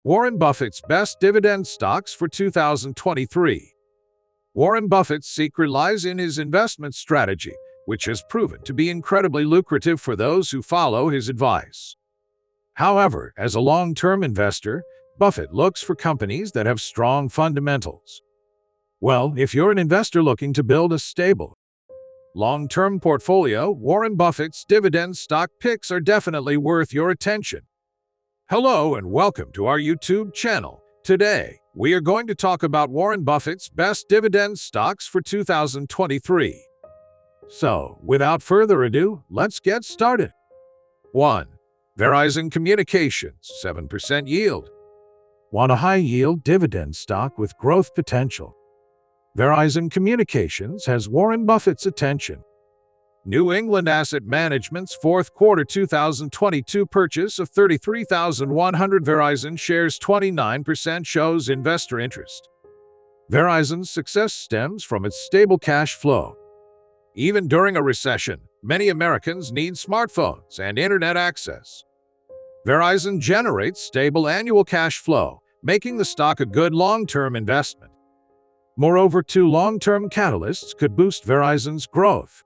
Warren Buffett's best dividend stocks for 2023. Warren Buffett's secret lies in his investment strategy, which has proven to be incredibly lucrative for those who follow his advice. However, as a long-term investor, Buffett looks for companies that have strong fundamentals. Well, if you're an investor looking to build a stable, long-term portfolio, Warren Buffett's dividend stock picks are definitely worth your attention. Hello and welcome to our YouTube channel. Today, we are going to talk about Warren Buffett's best dividend stocks for 2023. So, without further ado, let's get started. 1. Verizon Communications, 7% yield. Want a high-yield dividend stock with growth potential? Verizon Communications has Warren Buffett's attention. New England Asset Management's fourth quarter 2022 purchase of 33,100 Verizon shares 29% shows investor interest. Verizon's success stems from its stable cash flow. Even during a recession, many Americans need smartphones and internet access. Verizon generates stable annual cash flow, making the stock a good long-term investment. Moreover, two long-term catalysts could boost Verizon's growth.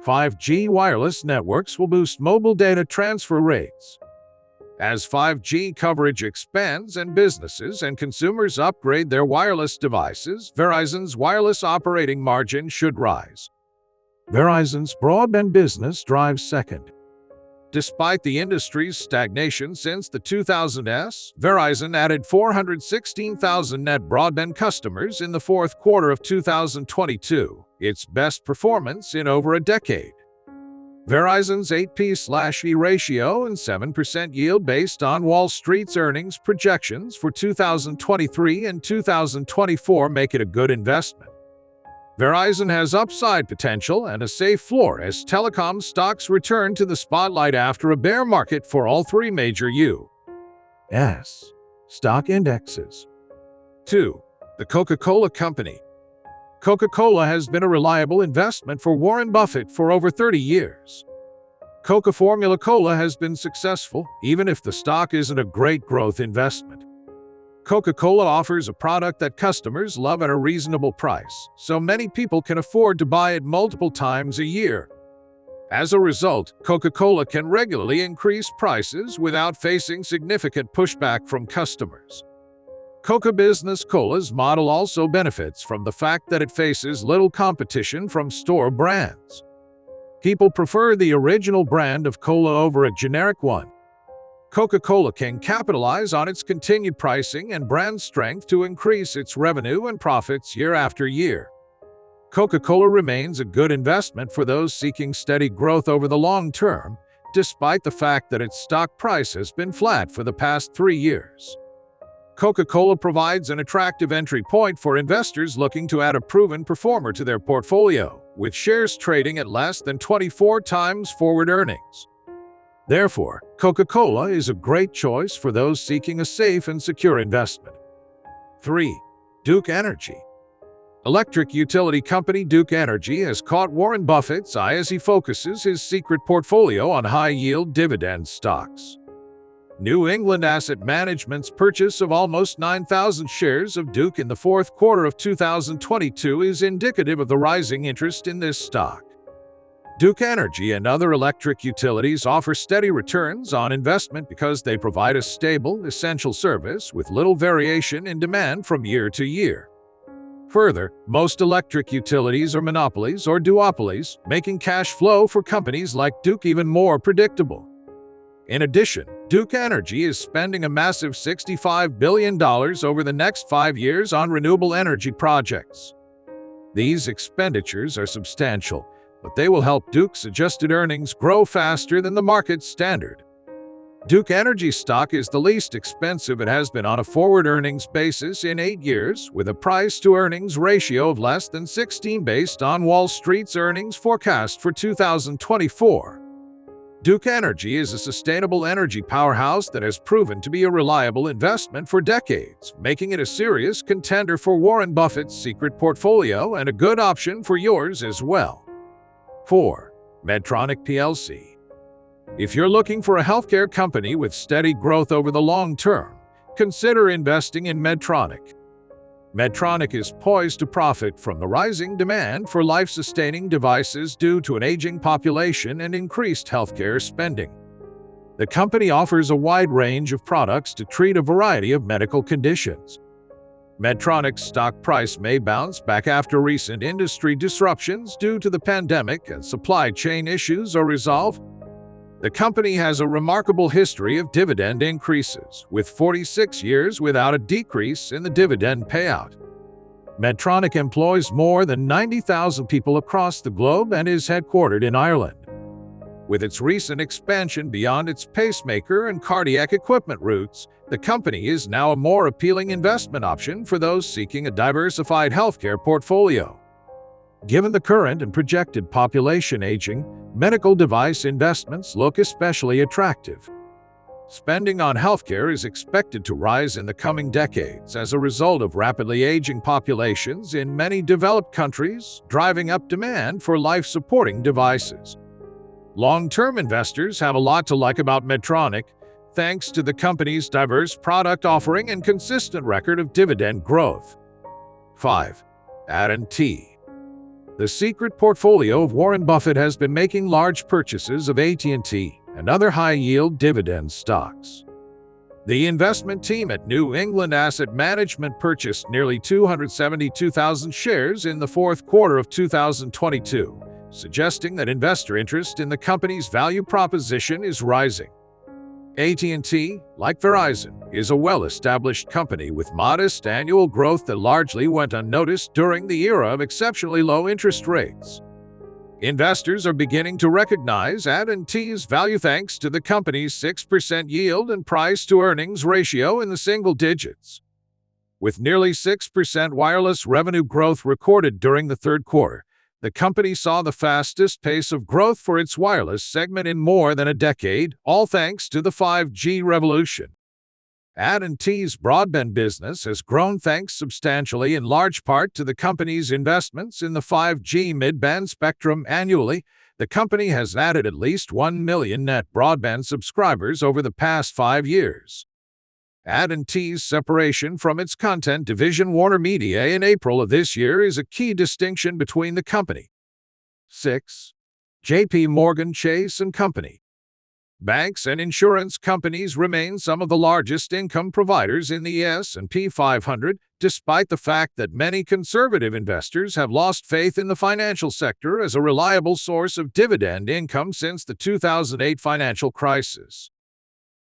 5G wireless networks will boost mobile data transfer rates. As 5G coverage expands and businesses and consumers upgrade their wireless devices, Verizon's wireless operating margin should rise. Verizon's broadband business drives second. Despite the industry's stagnation since the 2000s, Verizon added 416,000 net broadband customers in the fourth quarter of 2022, its best performance in over a decade. Verizon's 8P/E ratio and 7% yield based on Wall Street's earnings projections for 2023 and 2024 make it a good investment. Verizon has upside potential and a safe floor as telecom stocks return to the spotlight after a bear market for all three major U.S. stock indexes. 2. The Coca-Cola Company. Coca-Cola has been a reliable investment for Warren Buffett for over 30 years. Coca Formula Cola has been successful, even if the stock isn't a great growth investment. Coca-Cola offers a product that customers love at a reasonable price, so many people can afford to buy it multiple times a year. As a result, Coca-Cola can regularly increase prices without facing significant pushback from customers. Coca Business Cola's model also benefits from the fact that it faces little competition from store brands. People prefer the original brand of cola over a generic one. Coca-Cola can capitalize on its continued pricing and brand strength to increase its revenue and profits year after year. Coca-Cola remains a good investment for those seeking steady growth over the long term, despite the fact that its stock price has been flat for the past 3 years. Coca-Cola provides an attractive entry point for investors looking to add a proven performer to their portfolio, with shares trading at less than 24 times forward earnings. Therefore, Coca-Cola is a great choice for those seeking a safe and secure investment. 3. Duke Energy. Electric utility company Duke Energy has caught Warren Buffett's eye as he focuses his secret portfolio on high-yield dividend stocks. New England Asset Management's purchase of almost 9,000 shares of Duke in the fourth quarter of 2022 is indicative of the rising interest in this stock. Duke Energy and other electric utilities offer steady returns on investment because they provide a stable, essential service with little variation in demand from year to year. Further, most electric utilities are monopolies or duopolies, making cash flow for companies like Duke even more predictable. In addition, Duke Energy is spending a massive $65 billion over the next 5 years on renewable energy projects. These expenditures are substantial, but they will help Duke's adjusted earnings grow faster than the market standard. Duke Energy stock is the least expensive it has been on a forward earnings basis in 8 years, with a price-to-earnings ratio of less than 16 based on Wall Street's earnings forecast for 2024. Duke Energy is a sustainable energy powerhouse that has proven to be a reliable investment for decades, making it a serious contender for Warren Buffett's secret portfolio and a good option for yours as well. 4. Medtronic plc. If you're looking for a healthcare company with steady growth over the long term, Consider investing in Medtronic. Medtronic is poised to profit from the rising demand for life-sustaining devices due to an aging population and increased healthcare spending. The company offers a wide range of products to treat a variety of medical conditions. Medtronic's stock price may bounce back after recent industry disruptions due to the pandemic and supply chain issues are resolved. The company has a remarkable history of dividend increases, with 46 years without a decrease in the dividend payout. Medtronic employs more than 90,000 people across the globe and is headquartered in Ireland. With its recent expansion beyond its pacemaker and cardiac equipment routes, the company is now a more appealing investment option for those seeking a diversified healthcare portfolio. Given the current and projected population aging, medical device investments look especially attractive. Spending on healthcare is expected to rise in the coming decades as a result of rapidly aging populations in many developed countries, driving up demand for life-supporting devices. Long-term investors have a lot to like about Medtronic, thanks to the company's diverse product offering and consistent record of dividend growth. 5. AT&T. The secret portfolio of Warren Buffett has been making large purchases of AT&T and other high-yield dividend stocks. The investment team at New England Asset Management purchased nearly 272,000 shares in the fourth quarter of 2022, suggesting that investor interest in the company's value proposition is rising. AT&T, like Verizon, is a well-established company with modest annual growth that largely went unnoticed during the era of exceptionally low interest rates. Investors are beginning to recognize AT&T's value thanks to the company's 6% yield and price-to-earnings ratio in the single digits. With nearly 6% wireless revenue growth recorded during the third quarter, the company saw the fastest pace of growth for its wireless segment in more than a decade, all thanks to the 5G revolution. AT&T's broadband business has grown thanks substantially in large part to the company's investments in the 5G mid-band spectrum annually. The company has added at least 1 million net broadband subscribers over the past 5 years. AT&T's separation from its content division Warner Media in April of this year is a key distinction between the company. 6. J.P. Morgan Chase & Company. Banks and insurance companies remain some of the largest income providers in the S&P 500, despite the fact that many conservative investors have lost faith in the financial sector as a reliable source of dividend income since the 2008 financial crisis.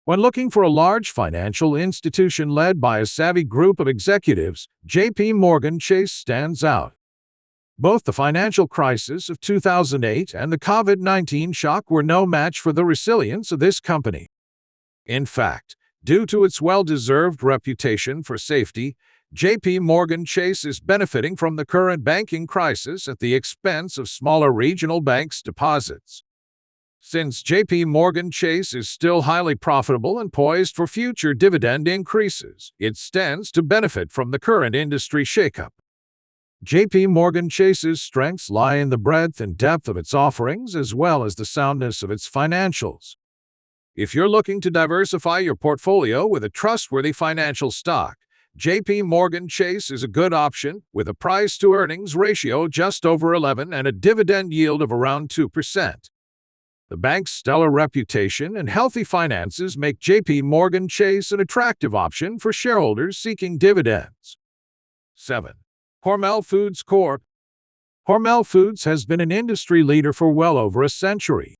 When looking for a large financial institution led by a savvy group of executives, J.P. Morgan Chase stands out. Both the financial crisis of 2008 and the COVID-19 shock were no match for the resilience of this company. In fact, due to its well-deserved reputation for safety, J.P. Morgan Chase is benefiting from the current banking crisis at the expense of smaller regional banks' deposits. Since J.P. Morgan Chase is still highly profitable and poised for future dividend increases, it stands to benefit from the current industry shakeup. J.P. Morgan Chase's strengths lie in the breadth and depth of its offerings as well as the soundness of its financials. If you're looking to diversify your portfolio with a trustworthy financial stock, J.P. Morgan Chase is a good option, with a price-to-earnings ratio just over 11 and a dividend yield of around 2%. The bank's stellar reputation and healthy finances make J.P. Morgan Chase an attractive option for shareholders seeking dividends. 7. Hormel Foods Corp. Hormel Foods has been an industry leader for well over a century.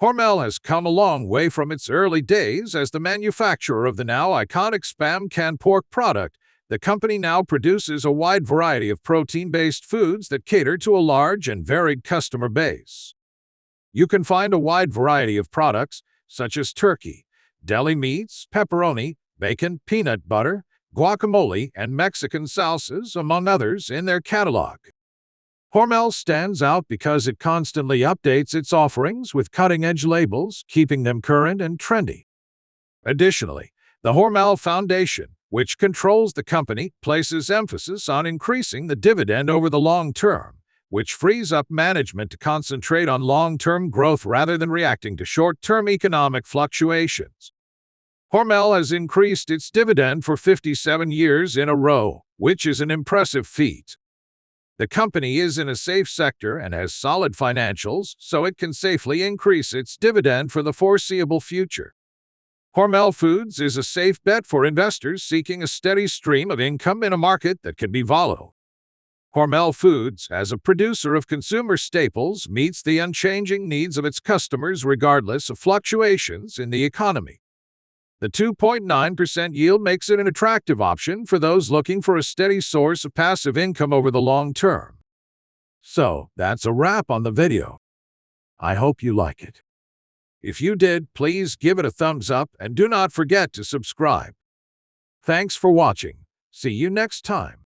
Hormel has come a long way from its early days as the manufacturer of the now iconic Spam canned pork product. The company now produces a wide variety of protein-based foods that cater to a large and varied customer base. You can find a wide variety of products, such as turkey, deli meats, pepperoni, bacon, peanut butter, guacamole, and Mexican salsas, among others, in their catalog. Hormel stands out because it constantly updates its offerings with cutting-edge labels, keeping them current and trendy. Additionally, the Hormel Foundation, which controls the company, places emphasis on increasing the dividend over the long term, which frees up management to concentrate on long-term growth rather than reacting to short-term economic fluctuations. Hormel has increased its dividend for 57 years in a row, which is an impressive feat. The company is in a safe sector and has solid financials, so it can safely increase its dividend for the foreseeable future. Hormel Foods is a safe bet for investors seeking a steady stream of income in a market that can be volatile. Hormel Foods, as a producer of consumer staples, meets the unchanging needs of its customers regardless of fluctuations in the economy. The 2.9% yield makes it an attractive option for those looking for a steady source of passive income over the long term. So, that's a wrap on the video. I hope you like it. If you did, please give it a thumbs up and do not forget to subscribe. Thanks for watching. See you next time.